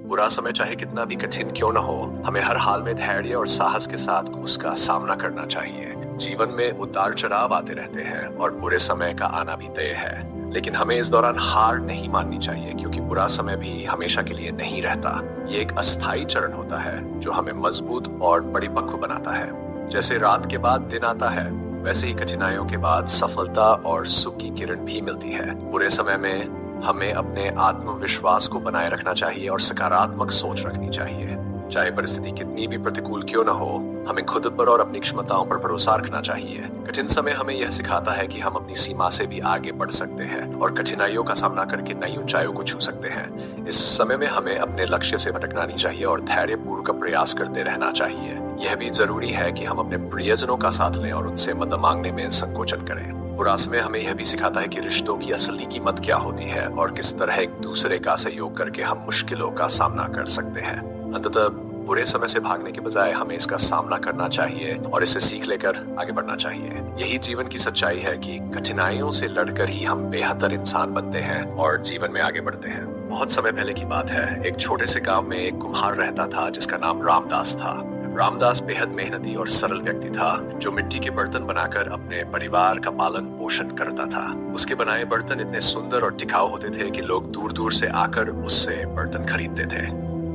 बुरा समय चाहे कितना भी कठिन क्यों न हो, हमें हर हाल में धैर्य और साहस के साथ उसका सामना करना चाहिए। जीवन में उतार चढ़ाव आते रहते हैं और बुरे समय का आना भी तय है, लेकिन हमें इस दौरान हार नहीं माननी चाहिए, क्योंकि बुरा समय भी हमेशा के लिए नहीं रहता। ये एक अस्थायी चरण होता है जो हमें मजबूत और परिपक्व बनाता है। जैसे रात के बाद दिन आता है, वैसे ही कठिनाइयों के बाद सफलता और सुख की किरण भी मिलती है। बुरे समय में हमें अपने आत्मविश्वास को बनाए रखना चाहिए और सकारात्मक सोच रखनी चाहिए। चाहे परिस्थिति कितनी भी प्रतिकूल क्यों न हो, हमें खुद पर और अपनी क्षमताओं पर भरोसा रखना चाहिए। कठिन समय हमें यह सिखाता है कि हम अपनी सीमा से भी आगे बढ़ सकते हैं और कठिनाइयों का सामना करके नई ऊंचाइयों को छू सकते हैं। इस समय में हमें अपने लक्ष्य से भटकना नहीं चाहिए और धैर्यपूर्वक प्रयास करते रहना चाहिए। यह भी जरूरी है कि हम अपने प्रियजनों का साथ लें और उनसे मदद मांगने में संकोचन करें। बुरा समय हमें यह भी सिखाता है कि रिश्तों की असली कीमत क्या होती है और किस तरह एक दूसरे का सहयोग करके हम मुश्किलों का सामना कर सकते हैं। अंततः बुरे समय से भागने के बजाय हमें इसका सामना करना चाहिए और इसे सीख लेकर आगे बढ़ना चाहिए। यही जीवन की सच्चाई है कि कठिनाइयों से लड़कर ही हम बेहतर इंसान बनते हैं और जीवन में आगे बढ़ते हैं। बहुत समय पहले की बात है, एक छोटे से गांव में एक कुम्हार रहता था जिसका नाम रामदास था। रामदास बेहद मेहनती और सरल व्यक्ति था जो मिट्टी के बर्तन बनाकर अपने परिवार का पालन पोषण करता था। उसके बनाए बर्तन इतने सुंदर और टिकाऊ होते थे कि लोग दूर दूर से आकर उससे बर्तन खरीदते थे।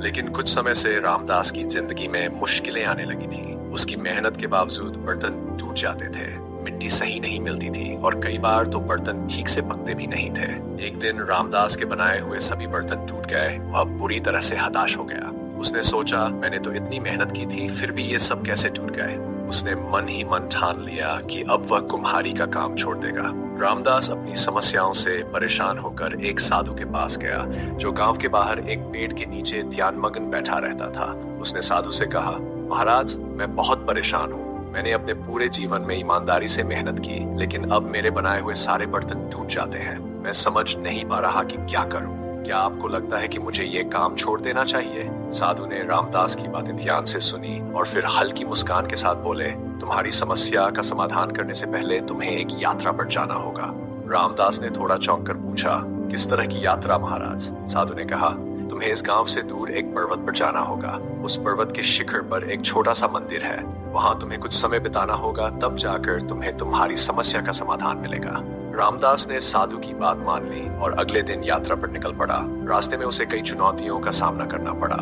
लेकिन कुछ समय से रामदास की जिंदगी में मुश्किलें आने लगी थी। उसकी मेहनत के बावजूद बर्तन टूट जाते थे, मिट्टी सही नहीं मिलती थी और कई बार तो बर्तन ठीक से पकते भी नहीं थे। एक दिन रामदास के बनाए हुए सभी बर्तन टूट गए। वह बुरी तरह से हताश हो गया। उसने सोचा, मैंने तो इतनी मेहनत की थी, फिर भी ये सब कैसे टूट गए। उसने मन ही मन ठान लिया कि अब वह कुम्हारी का काम छोड़ देगा। रामदास अपनी समस्याओं से परेशान होकर एक साधु के पास गया जो गांव के बाहर एक पेड़ के नीचे ध्यानमग्न बैठा रहता था। उसने साधु से कहा, महाराज, मैं बहुत परेशान हूँ। मैंने अपने पूरे जीवन में ईमानदारी से मेहनत की, लेकिन अब मेरे बनाए हुए सारे बर्तन टूट जाते हैं। मैं समझ नहीं पा रहा कि क्या करूँ। क्या आपको लगता है कि मुझे ये काम छोड़ देना चाहिए? साधु ने रामदास की बातें ध्यान से सुनी और फिर हल्की मुस्कान के साथ बोले, तुम्हारी समस्या का समाधान करने से पहले तुम्हें एक यात्रा पर जाना होगा। रामदास ने थोड़ा चौंक कर पूछा, किस तरह की यात्रा महाराज? साधु ने कहा, तुम्हें इस गांव से दूर एक पर्वत पर जाना होगा। उस पर्वत के शिखर पर एक छोटा सा मंदिर है। वहां तुम्हें कुछ समय बिताना होगा, तब जाकर तुम्हें तुम्हारी समस्या का समाधान मिलेगा। रामदास ने साधु की बात मान ली और अगले दिन यात्रा पर निकल पड़ा। रास्ते में उसे कई चुनौतियों का सामना करना पड़ा।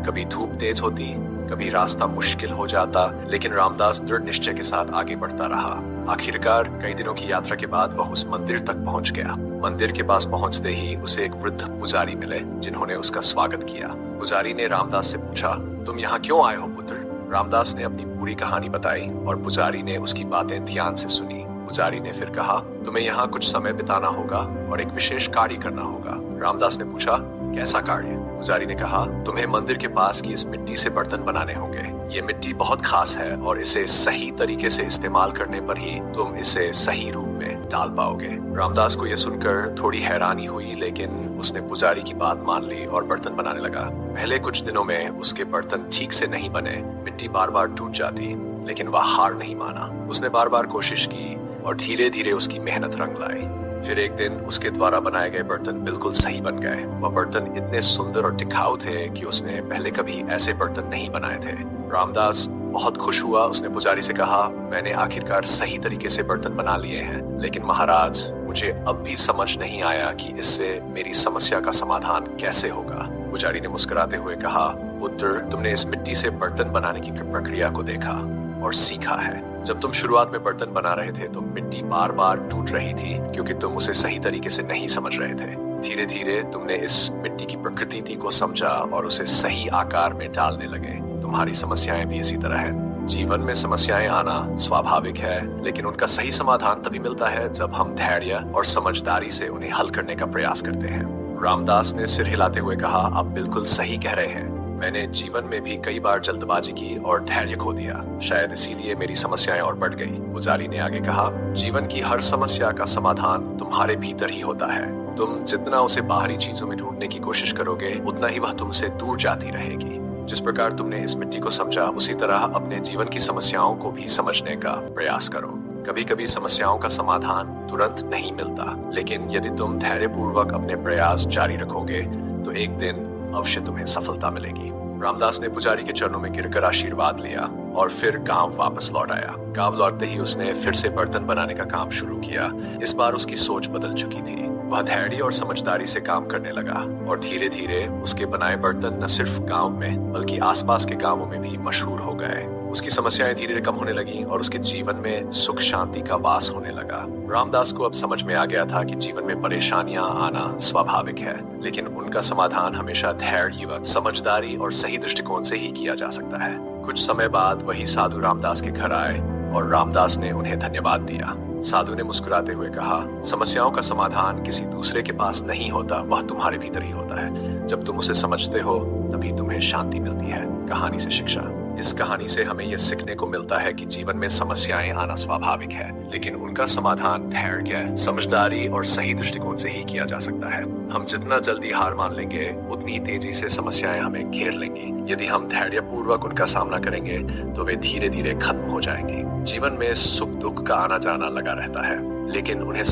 कभी धूप तेज होती, कभी रास्ता मुश्किल हो जाता, लेकिन रामदास दृढ़ निश्चय के साथ आगे बढ़ता रहा। आखिरकार कई दिनों की यात्रा के बाद वह उस मंदिर तक पहुंच गया। मंदिर के पास पहुंचते ही उसे एक वृद्ध पुजारी मिले जिन्होंने उसका स्वागत किया। पुजारी ने रामदास से पूछा, तुम यहाँ क्यों आए हो पुत्र? रामदास ने अपनी पूरी कहानी बताई और पुजारी ने उसकी बातें ध्यान से सुनी। पुजारी ने फिर कहा, तुम्हें यहाँ कुछ समय बिताना होगा और एक विशेष कार्य करना होगा। रामदास ने पूछा, कैसा कार्य? पुजारी ने कहा, तुम्हें मंदिर के पास की इस मिट्टी से बर्तन बनाने होंगे। ये मिट्टी बहुत खास है और इसे सही तरीके से इस्तेमाल करने पर ही तुम इसे सही रूप में डाल पाओगे। रामदास को यह सुनकर थोड़ी हैरानी हुई, लेकिन उसने पुजारी की बात मान ली और बर्तन बनाने लगा। पहले कुछ दिनों में उसके बर्तन ठीक से नहीं बने, मिट्टी बार बार टूट जाती, लेकिन वह हार नहीं माना। उसने बार बार कोशिश की और धीरे धीरे उसकी मेहनत रंग लाई। फिर एक दिन उसके द्वारा बनाए गए बर्तन बिल्कुल सही बन गए। वह बर्तन इतने सुंदर और टिकाऊ थे कि उसने पहले कभी ऐसे बर्तन नहीं बनाए थे। रामदास बहुत खुश हुआ। उसने पुजारी से कहा, मैंने आखिरकार सही तरीके से बर्तन बना लिए हैं, लेकिन महाराज, मुझे अब भी समझ नहीं आया कि इससे मेरी समस्या का समाधान कैसे होगा। पुजारी ने मुस्कुराते हुए कहा, पुत्र, तुमने इस मिट्टी से बर्तन बनाने की प्रक्रिया को देखा और सीखा है। जब तुम शुरुआत में बर्तन बना रहे थे तो मिट्टी बार बार टूट रही थी क्योंकि तुम उसे सही तरीके से नहीं समझ रहे थे। धीरे धीरे तुमने इस मिट्टी की प्रकृति को समझा और उसे सही आकार में डालने लगे। तुम्हारी समस्याएं भी इसी तरह है। जीवन में समस्याएं आना स्वाभाविक है, लेकिन उनका सही समाधान तभी मिलता है जब हम धैर्य और समझदारी से उन्हें हल करने का प्रयास करते हैं। रामदास ने सिर हिलाते हुए कहा, आप बिल्कुल सही कह रहे हैं। मैंने जीवन में भी कई बार जल्दबाजी की और धैर्य खो दिया। शायद इसीलिए मेरी समस्याएं और बढ़ गई। पुजारी ने आगे कहा, जीवन की हर समस्या का समाधान तुम्हारे भीतर ही होता है। तुम जितना उसे बाहरी चीजों में ढूंढने की कोशिश करोगे, उतना ही वह तुमसे दूर जाती रहेगी। जिस प्रकार तुमने इस मिट्टी को समझा, उसी तरह अपने जीवन की समस्याओं को भी समझने का प्रयास करो। कभी कभी समस्याओं का समाधान तुरंत नहीं मिलता, लेकिन यदि तुम धैर्यपूर्वक अपने प्रयास जारी रखोगे तो एक दिन अवश्य तुम्हें सफलता मिलेगी। रामदास ने पुजारी के चरणों में गिरकर आशीर्वाद लिया और फिर गांव वापस लौट आया। गांव लौटते ही उसने फिर से बर्तन बनाने का काम शुरू किया। इस बार उसकी सोच बदल चुकी थी। वह धैर्य और समझदारी से काम करने लगा और धीरे धीरे उसके बनाए बर्तन न सिर्फ गांव में बल्कि आसपास के गांवों में भी मशहूर हो गए। उसकी समस्याएं धीरे धीरे कम होने लगी और उसके जीवन में सुख शांति का वास होने लगा। रामदास को अब समझ में आ गया था कि जीवन में परेशानियां आना स्वाभाविक है, लेकिन उनका समाधान हमेशा धैर्य, समझदारी और सही दृष्टिकोण से ही किया जा सकता है। कुछ समय बाद वही साधु रामदास के घर आए और रामदास ने उन्हें धन्यवाद दिया। साधु ने मुस्कुराते हुए कहा, समस्याओं का समाधान किसी दूसरे के पास नहीं होता, वह तुम्हारे भीतर ही होता है। जब तुम उसे समझते हो तभी तुम्हें शांति मिलती है। कहानी से शिक्षा। इस कहानी से हमें यह सीखने को मिलता है कि जीवन में समस्याएं आना स्वाभाविक है, लेकिन उनका समाधान धैर्य, समझदारी और सही दृष्टिकोण से ही किया जा सकता है। हम जितना जल्दी हार मान लेंगे उतनी तेजी से समस्याएं हमें घेर लेंगी। यदि हम धैर्यपूर्वक उनका सामना करेंगे तो वे धीरे धीरे खत्म हो जाएंगी। जीवन में सुख दुख का आना जाना लगा रहता है, लेकिन उन्हें